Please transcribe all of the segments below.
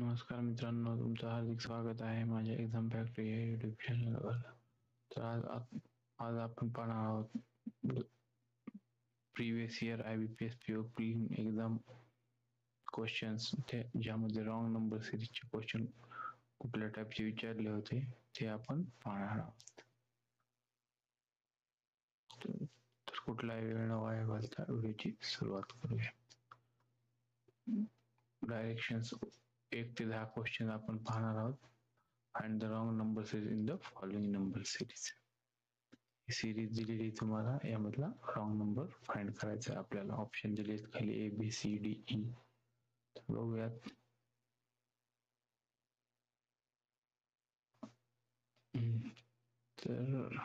नमस्कार मित्रांनो, तुमचं हार्दिक स्वागत आहे माझ्या एक्झाम फॅक्टरी या युट्यूब चॅनलवर. तर आज आपण पाहणार आहोत previous year IBPS PO prelim exam questions, ज्यामध्ये रॉंग नंबर सिरीजचे क्वेश्चन कुठल्या टाईपचे विचारले होते ते आपण पाहणार आहोत. तर कुठलाही वेळ न वाया घालता व्हिडिओची सुरुवात करूया. डायरेक्शन्स 1 ते 10 क्वेश्चन आपण पाहणार आहोत. Find the wrong number series in the following number series. He series दिलेली तुम्हाला, यामधला रॉंग नंबर फाइंड करायचा आपल्याला. ऑप्शन दिलेत खाली ABCDE. तर बघूयात. तर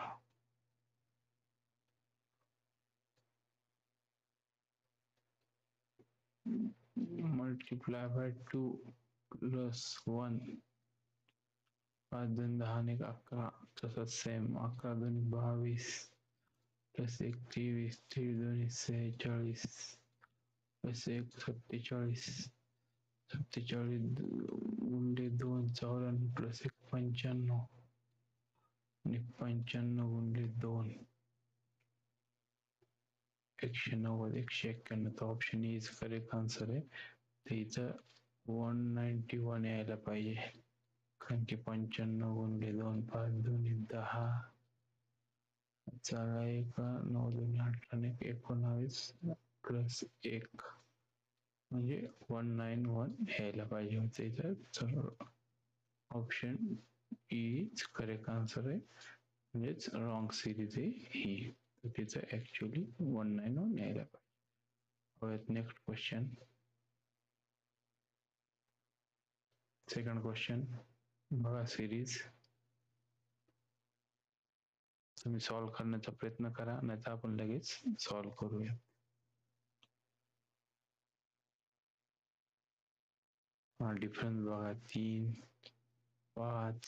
मल्टिप्लाय बाय 2 प्लस 1, 5 2 10 आणि 11. तसंच सेम 11 2 22 प्लस 1 23 3 2 46 प्लस 1 47 47 गुणिले 2 54 प्लस 1 95 आणि 95 गुणिले 2 190 191. तर ऑप्शन इज करेक्ट आन्सर आहे. तर इथं 191 यायला पाहिजे, कारण की 95 गुणिले 2 5 2 10 चला 1 9 2 18 19 प्लस 1 म्हणजे 191 यायला पाहिजे होते इथं. तर ऑप्शन इज करेक्ट आन्सर आहे, म्हणजेच रॉंग सिरीज आहे ही. तर तिचं ऍक्च्युअली 191 यायला पाहिजे. Next question. सेकंड क्वेश्चन बघा सिरीज. तुम्ही सॉल्व्ह करण्याचा प्रयत्न करा, नाहीतर आपण लगेच सॉल्व्ह करूया. डिफरन्स बघा 3 5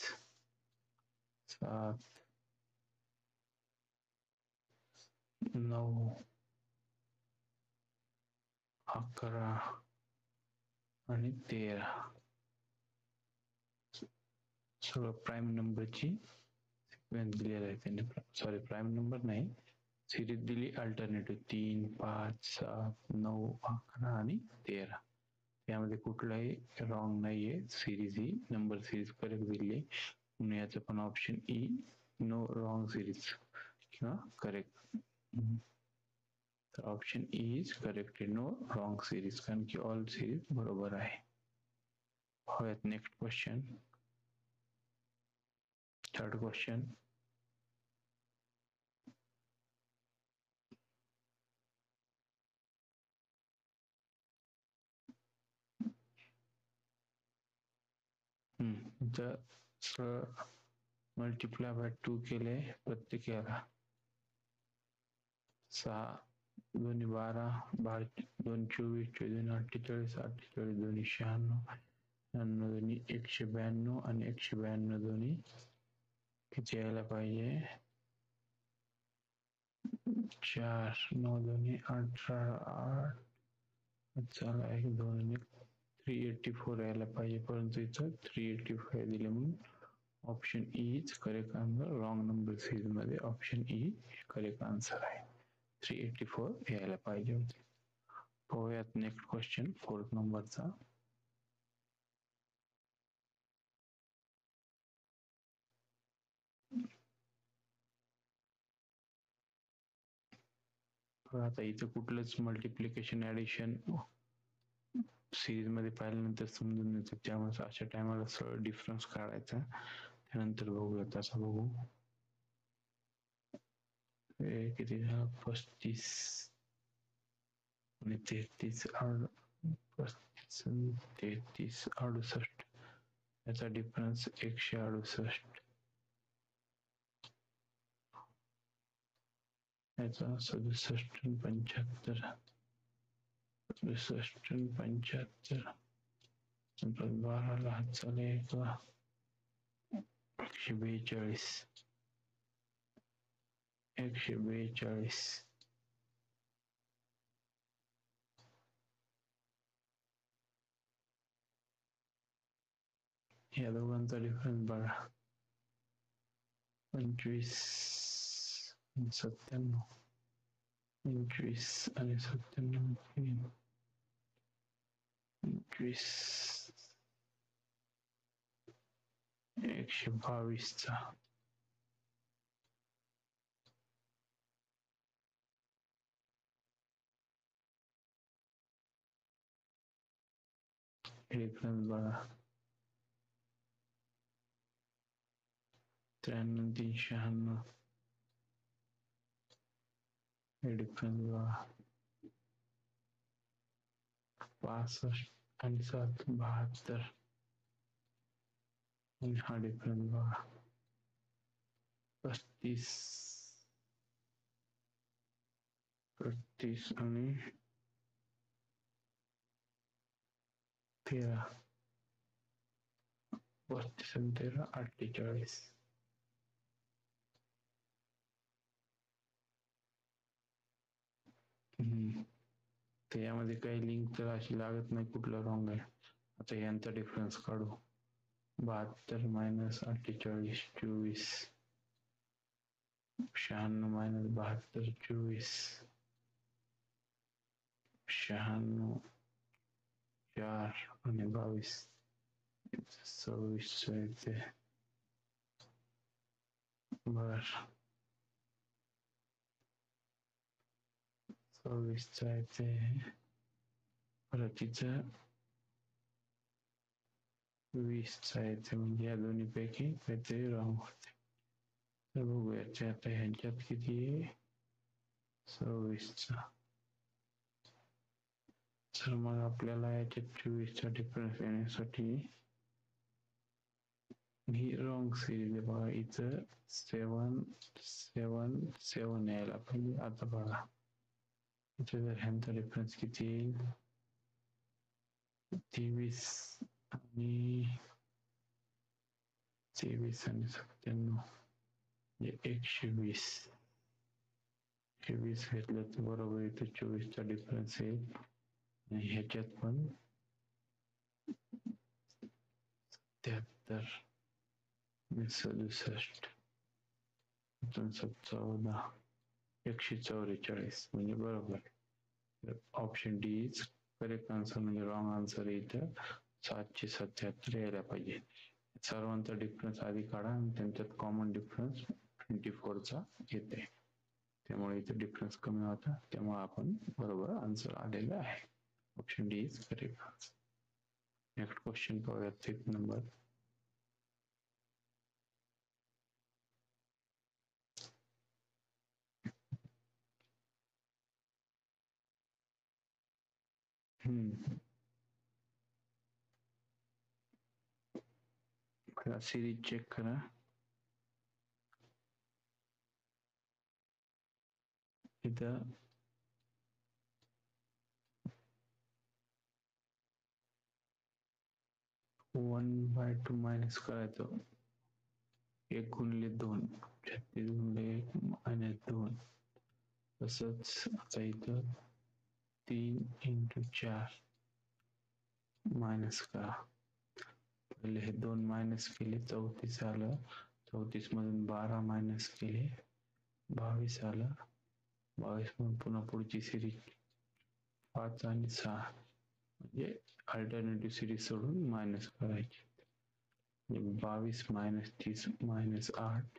7 9 11 आणि 13. सगळं प्राईम नंबरची सिक्वेन्स दिलेला आहे त्यांनी. सॉरी, प्राईम नंबर नाही, सिरीज दिली अल्टरनेटिव्ह 3 5 7 9 11 आणि 13. यामध्ये कुठलाही रॉंग नाहीये. सिरीज ही नंबर सिरीज करेक्ट दिली आहे, म्हणून याचं पण option E no wrong series किंवा करेक्ट. तर option E is correct, no wrong series, कारण की ऑल सिरीज बरोबर आहे. Next question. Third question. जर मल्टिप्लाय बाय 2 केले प्रत्येकाला, 6 2 12 2 24 2 48 48 2 96 96 2 192 आणि 192 दोन्ही किती यायला पाहिजे? 4 9 2 18 8 चला 1 2 1 384 यायला पाहिजे, परंतु इथं 385 दिले, म्हणून option E is correct answer. Wrong number series मध्ये ऑप्शन ई करेक्ट आन्सर आहे. 384 यायला पाहिजे होते. पाहूयात नेक्स्ट क्वेश्चन, फोर्थ नंबरचा. आता इथं कुठलंच मल्टिप्लिकेशन ऍडिशन सिरीज मध्ये पाहिल्यानंतर समजून येतं, त्यामुळे अशा टायमाला सरळ डिफरन्स काढायचा, त्यानंतर बघूया. तसं बघू किती झालं, 35 आणि 33 35 33 68, याचा डिफरन्स 168, याचा 67 75 67 75 12 ला चाले 142 142. या दोघांचा डिफरन्स बघा 25 97 25 आणि 97 25 122 चा डिफरन्स बघा 93 396 हे डिफरन्स बघा 65 आणि 7 72 आणि हा डिफरन्स बघा 35 आणि 13 32 आणि 13 48 तर यामध्ये काही लिंक तर अशी लागत नाही कुठलं रॉंग आहे. आता यांचा डिफरन्स काढू 72 - 48 24 96 - 72 24 96 4 आणि 22 26 येते बर 26 येते परत तिचं 20 येते म्हणजे या दोन्ही पैकी काहीतरी रॉंग होते. तर बघूया आता ह्यांच्यात किती आहे 26 तर मग आपल्याला याच्यात 24 चा डिफरन्स येण्यासाठी ही रॉंग सिरीज आहे बघा इथं 7 7 7 यायला पाहिजे. आता बघा इथे जर ह्यांचा डिफरन्स किती येईल 23 आणि 97 म्हणजे 120 20 घेतलं तर बरोबर इथे 24 चा डिफरन्स येईल आणि ह्याच्यात पण 73 67 14 144 म्हणजे बरोबर option D is correct answer म्हणजे रॉंग आन्सर इथं 777 यायला पाहिजे. सर्वांचा डिफरन्स आधी काढा आणि त्यांच्यात कॉमन डिफरन्स 24 चा येते त्यामुळे इथे डिफरन्स कमी होता त्यामुळे आपण बरोबर आन्सर आलेला आहे. Option D is correct answer. Next question पाहूया 6 नंबर. सिरीज चेक करा. इथं 1/2 मायनस करायचं 1 गुणिले 2 36 गुणिले 1 मायनस 2 तसंच आता इथं 3 into 4 मायनस करा. पहिले हे 2 मायनस केले 34 आलं 34 मधून 12 मायनस केले 22 आलं 22 मधून पुन्हा पुढची सिरीज 5 आणि 6 म्हणजे अल्टरनेटिव्ह सिरीज सोडून मायनस करायची 22 मायनस 30 मायनस 8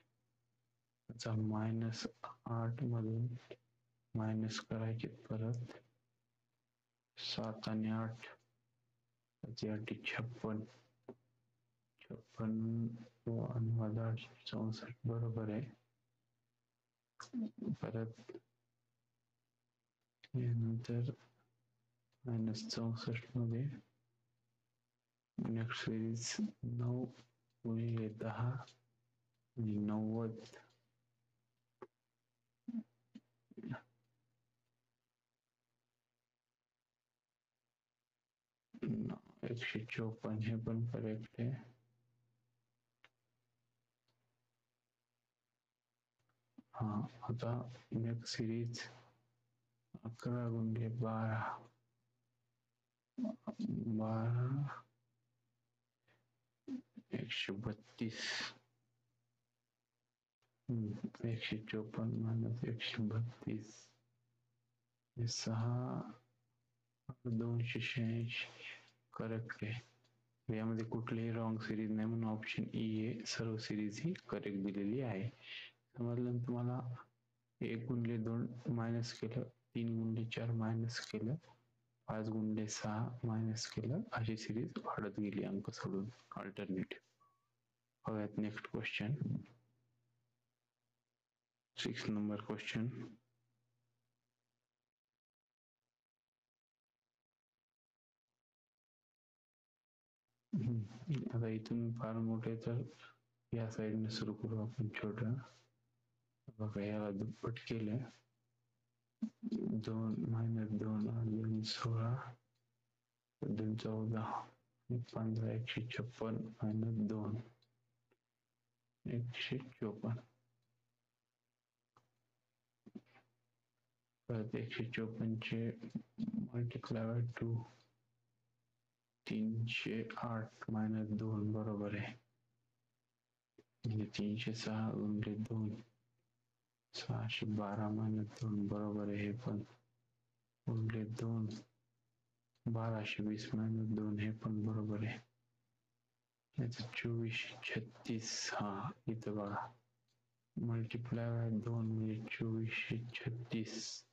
आता मायनस 8 मधून मायनस करायचे परत 7 आणि 8 56 आणि वजा 64 बरोबर आहे. परत नंतर मायनस 64 मध्ये नेक्स्ट सिरीज 9 गुणिले 10 आणि 90 154 हे पण करेक्ट आहे. हा आता नेक्स्ट सिरीज 11 गुणिले 12 12 132 154 मायनस 132 हे 286 करेक्ट आहे. यामध्ये कुठलीही रॉंग सिरीज नाही म्हणून ऑप्शन ई आहे सर्व सिरीज ही करेक्ट दिलेली आहे. समजलं तुम्हाला? 1 गुणिले 2 मायनस केलं, 3 गुणिले 4 मायनस केलं, 5 गुणिले 6 मायनस केलं, अशी सिरीज वाढत गेली अंक सोडून अल्टरनेटिव्ह. बघूयात नेक्स्ट क्वेश्चन. 6 number question. आता इथून फार मोठे तर या साईडने सुरू करू आपण छोटं. बघा याला दुप्पट केलं, 2 मायनस 2 2 16 2 14 15 156 मायनस 2 154 परत 154 चे मल्टिप्लाय बाय 2 308 मायनस 2 बरोबर आहे. म्हणजे 306 गुणिले 2 612 मायनस 2 बरोबर आहे. हे पण गुणिले 2 1220 मायनस 2 हे पण बरोबर आहे. 2436 हा इथं बघा मल्टिप्लाय बाय 2 म्हणजे 2436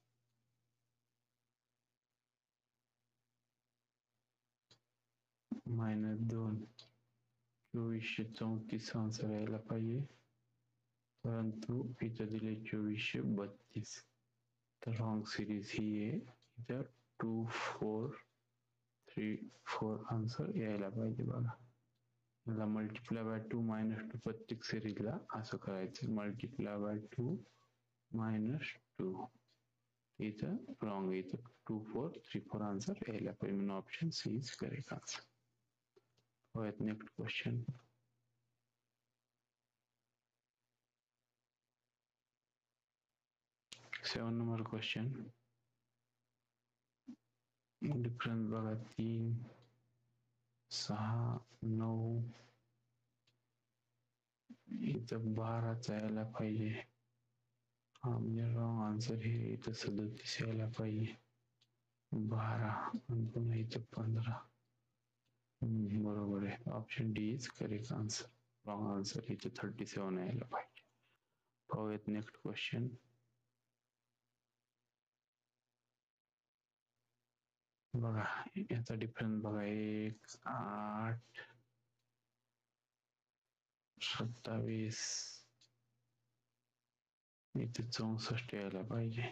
मायनस 2 2434 आन्सर यायला पाहिजे, परंतु इथं दिले 2432. तर रॉंग सिरीज ही आहे. इथं 2 4 3 4 आन्सर यायला पाहिजे. बघा मला मल्टिप्लाय बाय 2 मायनस 2 प्रत्येक सिरीजला असं करायचं, मल्टिप्लाय बाय 2 मायनस 2. इथं रॉंग आहे. इथं 2 4 3 4 आन्सर यायला पाहिजे म्हणून option C is correct answer. Next question. Seven number question. Difference बघा 3 6 9 इथं 12 यायला पाहिजे. हा म्हणजे रॉंग आन्सर हे इथं 37 यायला पाहिजे. 12 आणि पुन्हा इथं 15 बरोबर आहे. Option D is correct answer. Wrong answer इथं 37 यायला पाहिजे. पाहूयात नेक्स्ट क्वेश्चन. बघा याचा डिफरन्स बघा 1 8 27 इथे 64 यायला पाहिजे.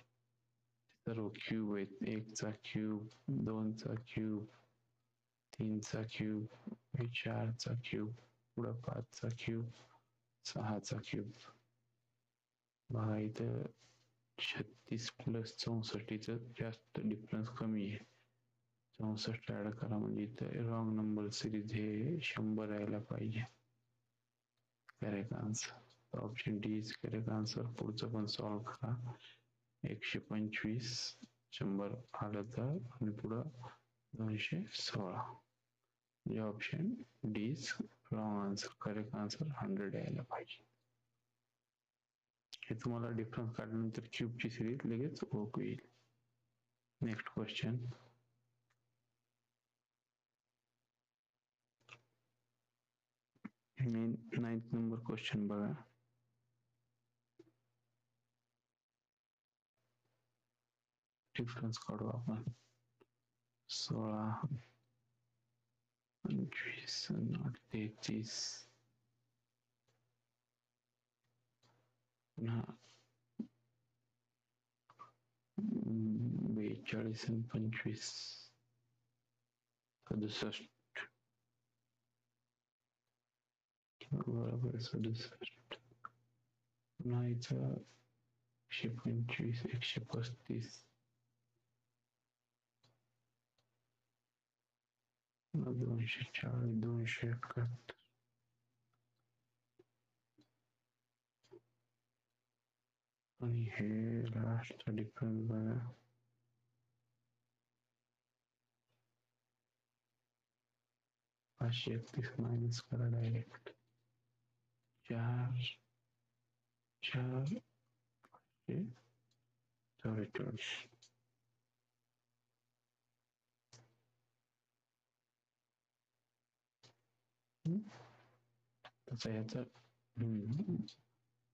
सर्व क्यूब आहेत. 1 चा क्यूब, 2 चा क्यूब, 3 चा क्यूब, 4 चा क्यूब, पुढं 5 चा क्यूब, 6 चा क्यूब. बघा इथं 36 प्लस 64 इथं जास्त डिफरन्स कमी आहे. 64 ऍड करा म्हणजे इथं रॉंग नंबर सिरीज हे 100 यायला पाहिजे. Correct answer option D is correct answer. पुढचं पण सॉल्व करा. 125 100 आलं तर आणि पुढं 216 म्हणजे option D is wrong answer. Correct answer 100 यायला पाहिजे. हे तुम्हाला डिफरन्स काढल्यानंतर क्यूबची सिरीज लगेच ओळखू येईल. Next question. Ninth number question बघा. डिफरन्स काढू आपण. 16 25 33 पुन्हा 42 आणि 25 67 बरोबर 67 पुन्हा इथं 125 135 240 271 आणि हे लास्ट डिफरन्स बघा. 531 मायनस करा डायरेक्ट 4,4,44. तसा याचा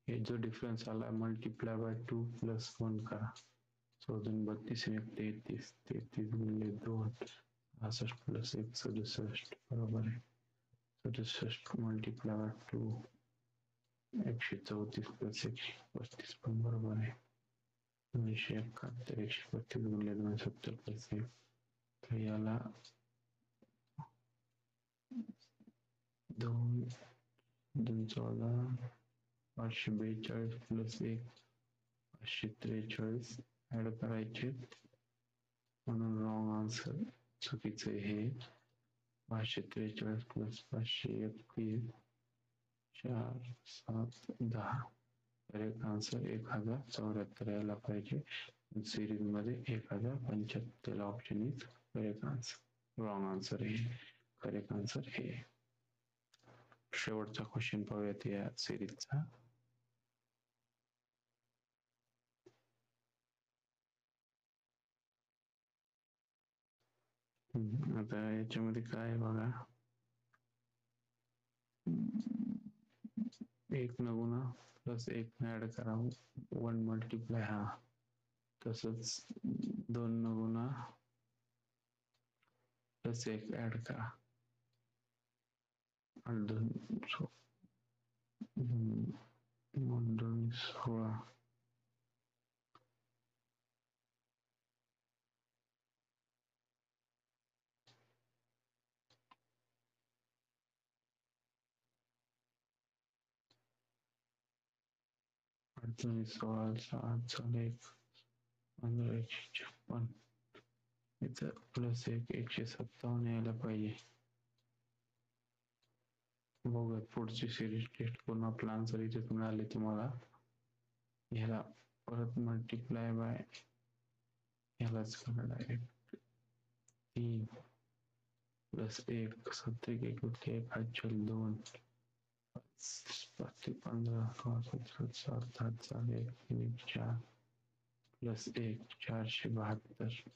हे जो डिफरन्स आला मल्टिप्लाय बाय 2 प्लस 1 करा. 32 33 33 गुणिले 2 62 प्लस 1 67 बरोबर आहे. 67 मल्टिप्लाय बाय 2 134 प्लस 135 पण बरोबर आहे. 971 135 गुणिले 2 70 प्लस 1 तर याला 2 542 प्लस 1 543 ऍड करायचे म्हणून रॉंग आन्सर चुकीचं हे 543 प्लस 531 4 7 10 करेक्ट आन्सर 1074 यायला पाहिजे. सिरीज मध्ये 1075 option is correct answer. Wrong answer हे करेक्ट आन्सर हे. शेवटचा क्वेश्चन पाहूयात या सिरीजचा. आता याच्यामध्ये काय बघा एक नमुना प्लस एक ऍड करा 1 मल्टिप्लाय हा तसंच 2 नमुना प्लस एक ऍड करा 2 16 16 7 झाले 15 156 इथं प्लस 157 यायला पाहिजे. बघूया पुढची सिरीज टेस्ट करून आपला आन्सर इथे मिळाले तुम्हाला. ह्याला परत मल्टिप्लाय बाय ह्यालाच करा डायरेक्ट 3 प्लस 1 7 1 5 2 5 15 7 7 4 प्लस 1 472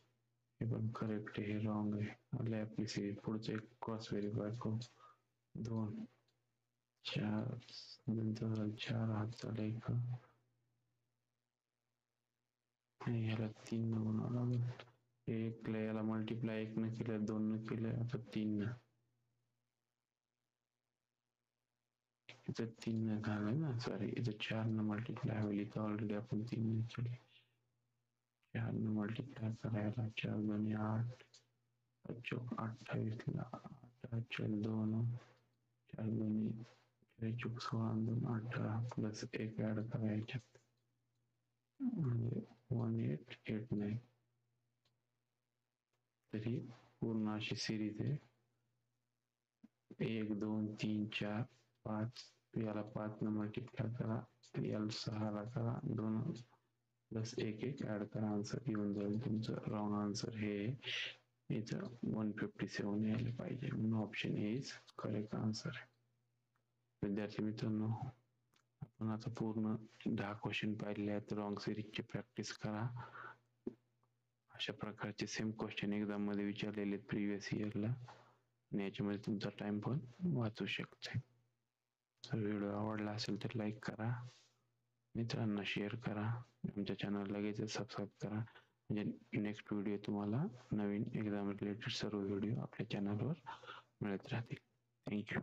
हे पण करेक्ट हे रॉंग आहे. आपली आपली सिरीज पुढचं एक क्रॉस व्हेरीफाय करू 2 4 नंतर 4 हात झाले का ह्याला 3 न बनवावं लागेल. एक याला मल्टिप्लाय 1 न केलं 2 न केलं आता 3 न इथं 3 न झालंय ना सॉरी इथं 4 न मल्टिप्लाय होईल. इथं ऑलरेडी आपण 3 न केले 4 न मल्टिप्लाय करायला 4 2 8 28 ला 8 2 4 2 16 2 18 प्लस 1 ऍड करायच्यात म्हणजे 1889 तरी पूर्ण अशी सिरीज आहे 1 2 3 4 5 याला 5 न मल्टिप्लाय करा याला 6 ला करा 2 प्लस 1 ऍड करा आन्सर येऊन जाईल तुमचं. रॉंग आन्सर हे इथं 157 यायला पाहिजे म्हणून ऑप्शन इज करेक्ट आन्सर. विद्यार्थी मित्रांनो आपण आता पूर्ण 10 क्वेश्चन पाहिले आहेत. रॉंग सिरीजची प्रॅक्टिस करा. अशा प्रकारचे सेम क्वेश्चन एक्झाम मध्ये विचारलेले प्रिव्हियस इयरला आणि याच्यामध्ये तुमचा टाइम पण वाचू शकते. जर व्हिडिओ आवडला असेल तर लाईक करा, मित्रांना शेअर करा, आमच्या चॅनल लगेच सबस्क्राईब करा म्हणजे नेक्स्ट व्हिडिओ तुम्हाला नवीन एक्झाम रिलेटेड सर्व व्हिडिओ आपल्या चॅनलवर मिळत राहतील. थँक्यू.